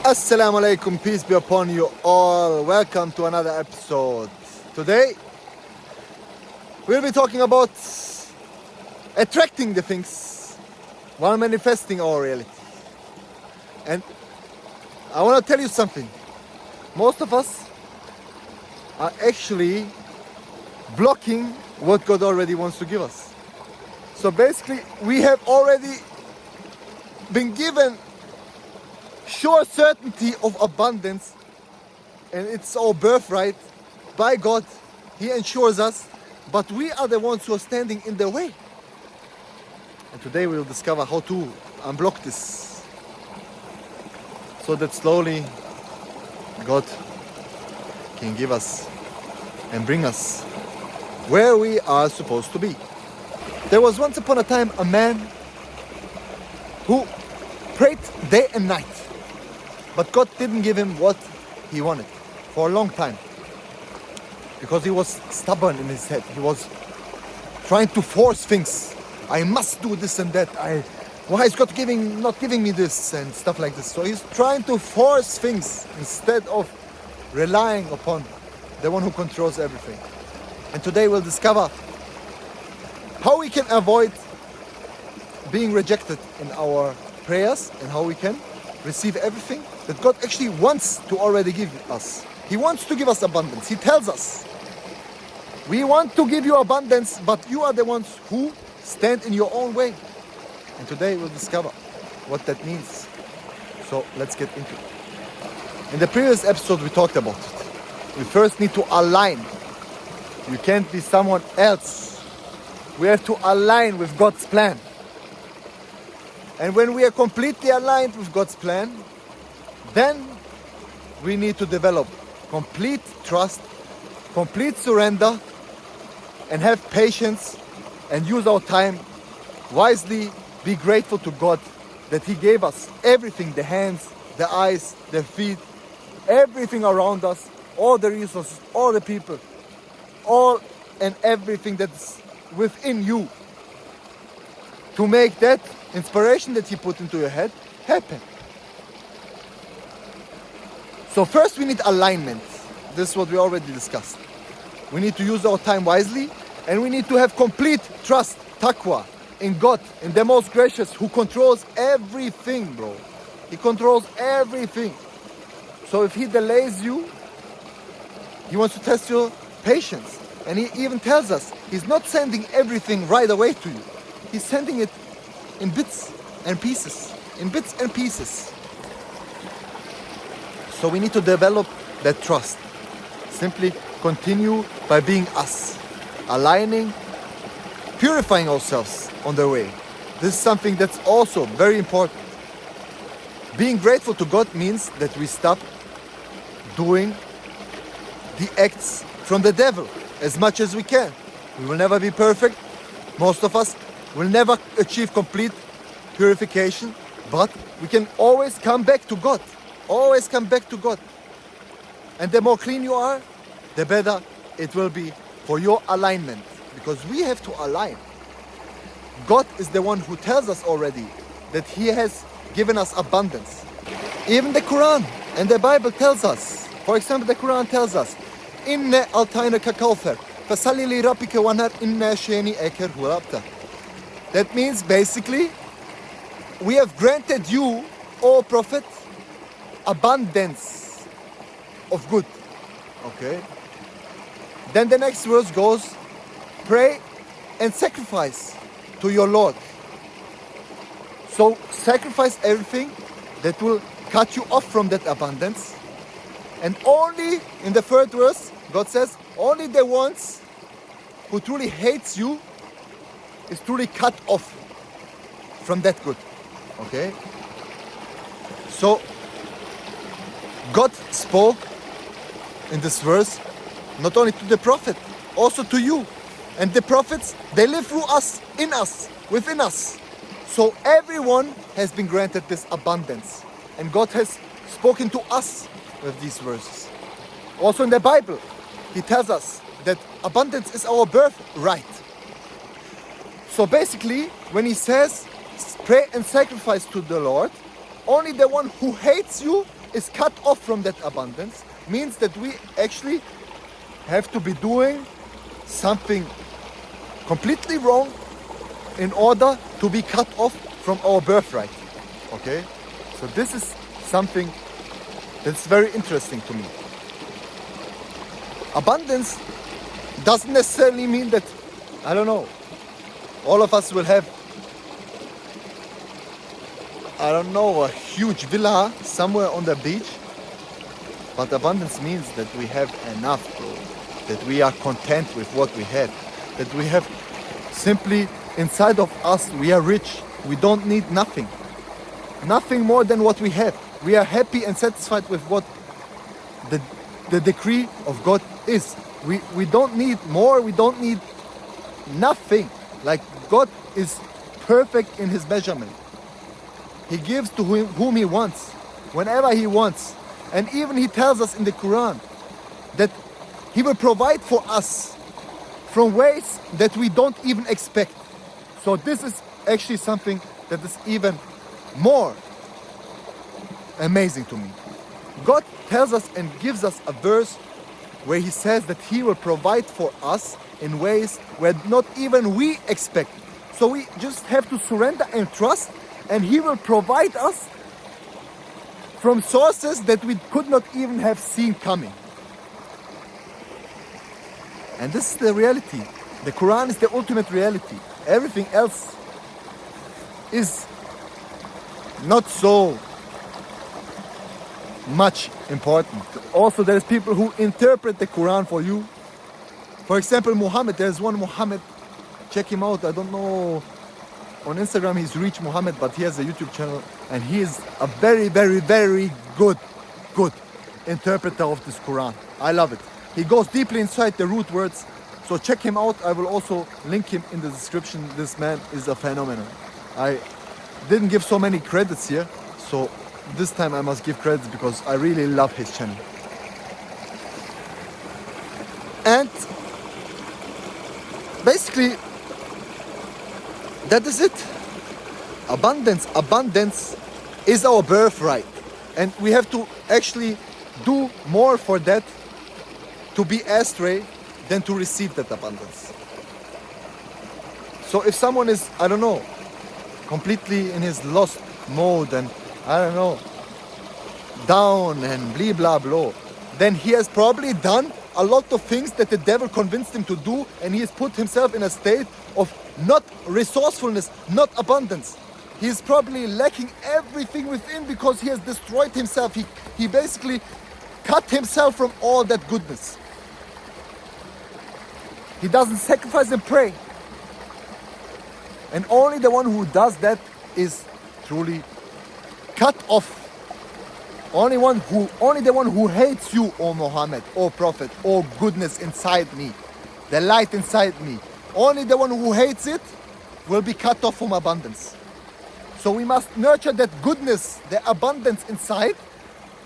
Assalamu alaikum, peace be upon you all. Welcome to another episode. Today, we'll be talking about attracting the things while manifesting our reality. And I want to tell you something. Most of us are actually blocking what God already wants to give us. So basically, we have already been given sure certainty of abundance, and it's our birthright by God. He ensures us, but we are the ones who are standing in the way. And today we will discover how to unblock this, so that slowly God can give us and bring us where we are supposed to be. There was once upon a time a man who prayed day and night, but God didn't give him what he wanted for a long time, because he was stubborn in his head. He was trying to force things. I must do this and that. Why is God not giving me this and stuff like this? So he's trying to force things instead of relying upon the one who controls everything. And today we'll discover how we can avoid being rejected in our prayers, and how we can receive everything that God actually wants to already give us. He wants to give us abundance. He tells us, we want to give you abundance, but you are the ones who stand in your own way. And today we'll discover what that means. So let's get into it. In the previous episode we talked about it. We first need to align. You can't be someone else. We have to align with God's plan. And when we are completely aligned with God's plan, then we need to develop complete trust, complete surrender, and have patience, and use our time wisely. Be grateful to God that He gave us everything, the hands, the eyes, the feet, everything around us, all the resources, all the people, all and everything that's within you, to make that inspiration that He put into your head happen. So first we need alignment. This is what we already discussed. We need to use our time wisely, and we need to have complete trust, taqwa, in God, in the most gracious, who controls everything, bro. He controls everything. So if He delays you, He wants to test your patience. And He even tells us He's not sending everything right away to you. He's sending it in bits and pieces. In bits and pieces. So we need to develop that trust. Simply continue by being us. Aligning, purifying ourselves on the way. This is something that's also very important. Being grateful to God means that we stop doing the acts from the devil as much as we can. We will never be perfect. Most of us will never achieve complete purification, but we can always come back to God. Always come back to God. And the more clean you are, the better it will be for your alignment, because we have to align. God is the one who tells us already that He has given us abundance. Even the Quran and the Bible tells us. For example, the Quran tells us, Inna altayna kauthar, fasalli li rabbika wanar inna shani'aka huwal abtar. That means basically, we have granted you, O Prophet, abundance of good. Okay? Then the next verse goes, pray and sacrifice to your Lord. So sacrifice everything that will cut you off from that abundance. And only, in the third verse, God says, only the ones who truly hates you is truly cut off from that good. Okay? So God spoke in this verse not only to the prophet, also to you. And the prophets, they live through us, in us, within us. So everyone has been granted this abundance. And God has spoken to us with these verses. Also in the Bible, He tells us that abundance is our birthright. So basically, when He says, pray and sacrifice to the Lord, only the one who hates you is cut off from that abundance, means that we actually have to be doing something completely wrong in order to be cut off from our birthright. Okay? So this is something that's very interesting to me. Abundance doesn't necessarily mean that, I don't know, all of us will have, I don't know, a huge villa somewhere on the beach. But abundance means that we have enough, bro. That we are content with what we have. That we have simply inside of us, we are rich. We don't need nothing. Nothing more than what we have. We are happy and satisfied with what the decree of God is. We don't need more. We don't need nothing. Like God is perfect in his measurement. He gives to whom he wants, whenever he wants. And even he tells us in the Quran that he will provide for us from ways that we don't even expect. So this is actually something that is even more amazing to me. God tells us and gives us a verse where he says that he will provide for us in ways where not even we expect. So we just have to surrender and trust, and he will provide us from sources that we could not even have seen coming. And this is the reality. The Quran is the ultimate reality. Everything else is not so much important. Also, there's people who interpret the Quran for you. For example, Muhammad, there's one Muhammad, check him out, I don't know, on Instagram he's Reach Muhammad, but he has a YouTube channel, and he is a very, very, very good interpreter of this Quran. I love it. He goes deeply inside the root words, so check him out. I will also link him in the description. This man is a phenomenon. I didn't give so many credits here, so this time I must give credits because I really love his channel. And basically, that is it. Abundance is our birthright. And we have to actually do more for that, to be astray than to receive that abundance. So if someone is, I don't know, completely in his lost mode and, I don't know, down and blah blah blah, then he has probably done a lot of things that the devil convinced him to do, and he has put himself in a state of not resourcefulness, not abundance. He is probably lacking everything within because he has destroyed himself. He basically cut himself from all that goodness. He doesn't sacrifice and pray. And only the one who does that is truly cut off. Only the one who hates you, O Muhammad, O Prophet, O goodness inside me, the light inside me. Only the one who hates it will be cut off from abundance. So we must nurture that goodness, the abundance inside,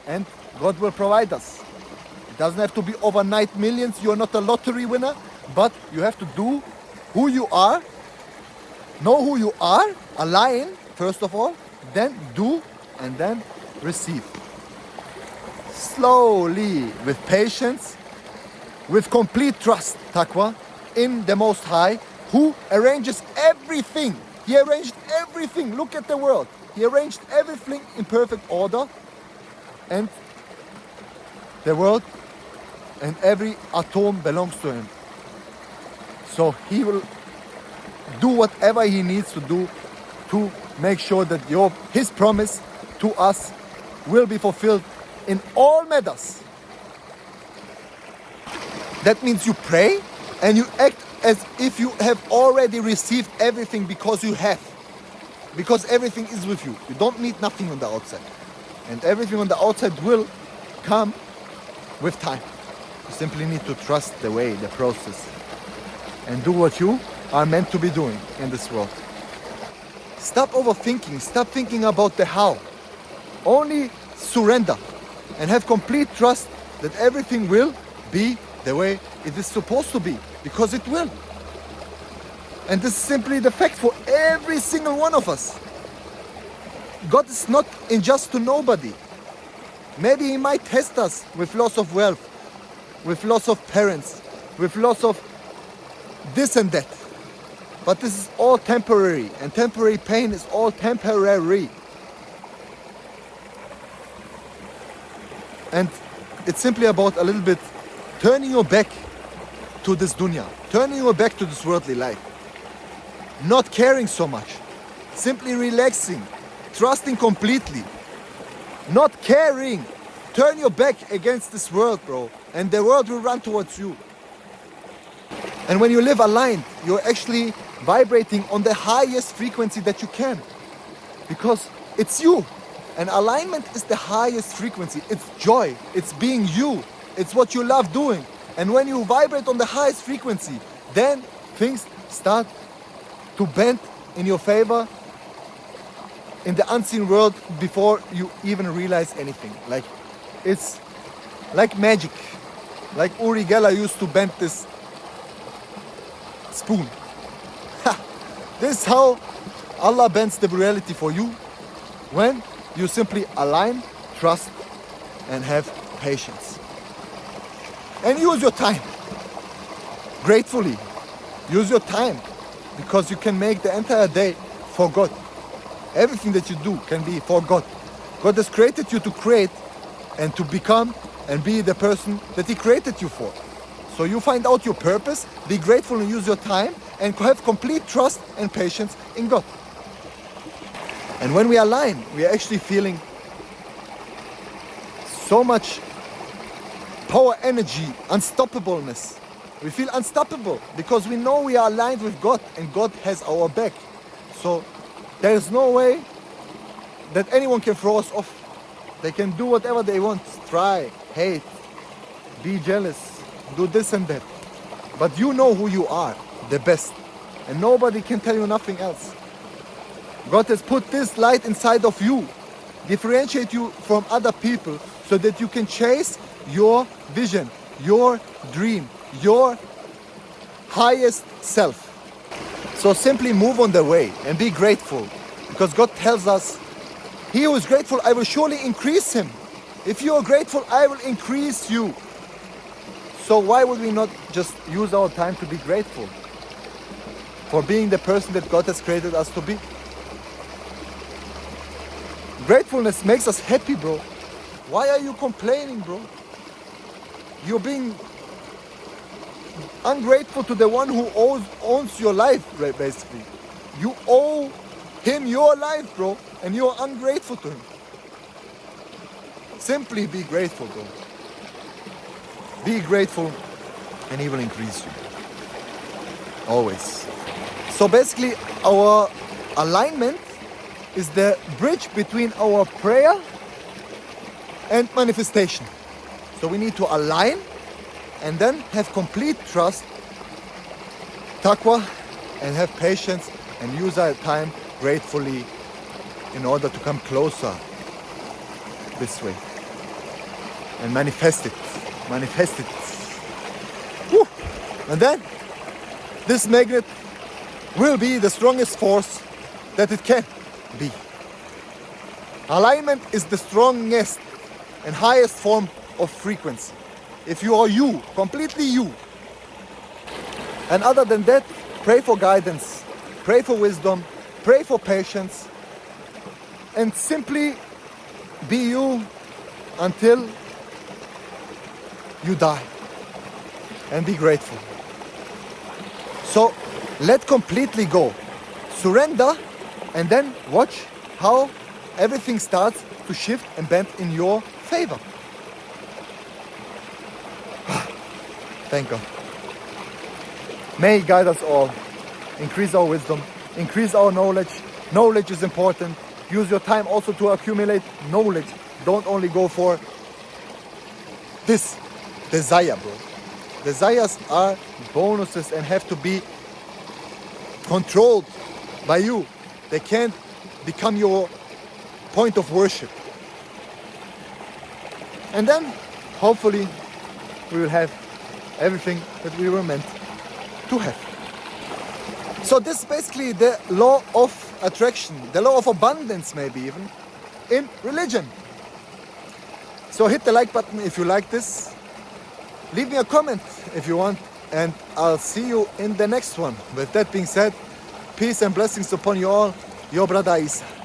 and God will provide us. It doesn't have to be overnight millions. You are not a lottery winner, but you have to do who you are, know who you are, align first of all, then do, and then receive. Slowly, with patience, with complete trust, taqwa, in the Most High, who arranges everything. He arranged everything. Look at the world. He arranged everything in perfect order, and the world and every atom belongs to him. So he will do whatever he needs to do to make sure that his promise to us will be fulfilled in all matters. That means you pray and you act as if you have already received everything because you have. Because everything is with you. You don't need nothing on the outside. And everything on the outside will come with time. You simply need to trust the way, the process, and do what you are meant to be doing in this world. Stop overthinking. Stop thinking about the how. Only surrender and have complete trust that everything will be the way it is supposed to be, because it will. And this is simply the fact for every single one of us. God is not unjust to nobody. Maybe he might test us with loss of wealth, with loss of parents, with loss of this and that. But this is all temporary, and temporary pain is all temporary. And it's simply about a little bit turning your back to this dunya, turning your back to this worldly life, not caring so much, simply relaxing, trusting completely, not caring. Turn your back against this world, bro, and the world will run towards you. And when you live aligned, you're actually vibrating on the highest frequency that you can, because it's you. And alignment is the highest frequency. It's joy. It's being you. It's what you love doing. And when you vibrate on the highest frequency, then things start to bend in your favor in the unseen world before you even realize anything. Like, it's like magic. Like Uri Geller used to bend this spoon. This is how Allah bends the reality for you, when you simply align, trust, and have patience. And use your time. Gratefully. Use your time. Because you can make the entire day for God. Everything that you do can be for God. God has created you to create and to become and be the person that He created you for. So you find out your purpose, be grateful and use your time, and have complete trust and patience in God. And when we align, we are actually feeling so much power, energy, unstoppableness. We feel unstoppable because we know we are aligned with God and God has our back. So there is no way that anyone can throw us off. They can do whatever they want. Try, hate, be jealous, do this and that. But you know who you are, the best. And nobody can tell you nothing else. God has put this light inside of you, differentiate you from other people so that you can chase your vision, your dream, your highest self. So simply move on the way and be grateful, because God tells us, he who is grateful, I will surely increase him. If you are grateful, I will increase you. So why would we not just use our time to be grateful for being the person that God has created us to be? Gratefulness makes us happy, bro. Why are you complaining, bro? You're being ungrateful to the one who owns your life, right, basically. You owe him your life, bro, and you're ungrateful to him. Simply be grateful, bro. Be grateful and he will increase you. Always. So basically our alignment is the bridge between our prayer and manifestation. So we need to align and then have complete trust, taqwa, and have patience and use our time gratefully in order to come closer this way and manifest it. Manifest it. Woo. And then this magnet will be the strongest force that it can be. Alignment is the strongest and highest form of frequency. If you are you, completely you. And other than that, pray for guidance, pray for wisdom, pray for patience, and simply be you until you die. And be grateful. So let completely go. Surrender, and then watch how everything starts to shift and bend in your favor. Thank God. May He guide us all. Increase our wisdom. Increase our knowledge. Knowledge is important. Use your time also to accumulate knowledge. Don't only go for this desire, bro. Desires are bonuses and have to be controlled by you. They can't become your point of worship. And then, hopefully, we will have everything that we were meant to have. So this is basically the law of attraction, the law of abundance maybe even, in religion. So hit the like button if you like this. Leave me a comment if you want, and I'll see you in the next one. With that being said, peace and blessings upon you all. Your brother Isa.